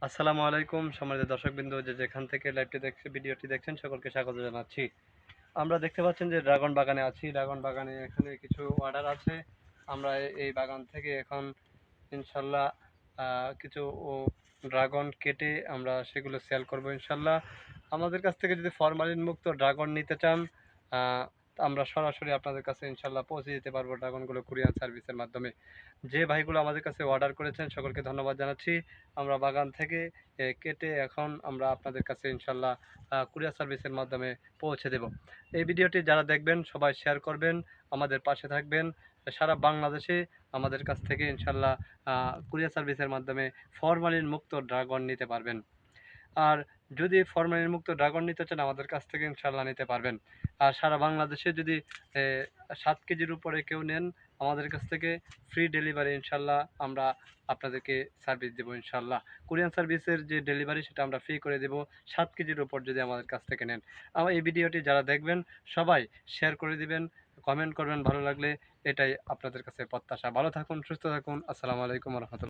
আসসালামু আলাইকুম সম্মানিত দর্শকবৃন্দ, যে যেখান থেকে ভিডিওটি দেখছেন সকলকে স্বাগত জানাচ্ছি। আমরা দেখতে পাচ্ছেন যে ড্রাগন বাগানে আছি। ড্রাগন বাগানে এখানে কিছু অর্ডার আছে। আমরা এই বাগান থেকে এখন ইনশাল্লাহ কিছু ড্রাগন কেটে আমরা সেগুলো সেল করব ইনশাল্লাহ। আমাদের কাছ থেকে যদি ফরমালিন মুক্ত ড্রাগন নিতে চান, আহ, আমরা সরাসরি আপনাদের কাছে ইনশাল্লাহ পৌঁছে দিতে পারবো ড্রাগনগুলো কুরিয়ার সার্ভিসের মাধ্যমে। যে ভাইগুলো আমাদের কাছে অর্ডার করেছেন সকলকে ধন্যবাদ জানাচ্ছি। আমরা বাগান থেকে কেটে এখন আমরা আপনাদের কাছে ইনশাল্লাহ কুরিয়ার সার্ভিসের মাধ্যমে পৌঁছে দেব। এই ভিডিওটি যারা দেখবেন সবাই শেয়ার করবেন, আমাদের পাশে থাকবেন। সারা বাংলাদেশে আমাদের কাছ থেকে ইনশাল্লাহ কুরিয়ার সার্ভিসের মাধ্যমে ফরমালিন মুক্ত ড্রাগন নিতে পারবেন। আর যদি ফরমালিন মুক্ত ড্রাগন নিতে চান আমাদের কাছ থেকে ইনশাল্লাহ নিতে পারবেন। আর সারা বাংলাদেশে যদি 7 কেজির উপরে কেউ নেন আমাদের কাছ থেকে ফ্রি ডেলিভারি ইনশাল্লাহ আমরা আপনাদেরকে সার্ভিস দেবো ইনশাল্লাহ। কোরিয়ান সার্ভিসের যে ডেলিভারি সেটা আমরা ফ্রি করে দেবো 7 কেজির উপর যদি আমাদের কাছ থেকে নেন। আমার এই ভিডিওটি যারা দেখবেন সবাই শেয়ার করে দিবেন, কমেন্ট করবেন ভালো লাগলে। এটাই আপনাদের কাছে প্রত্যাশা। ভালো থাকুন, সুস্থ থাকুন। আসসালামু আলাইকুম রহমতুল্লাহ।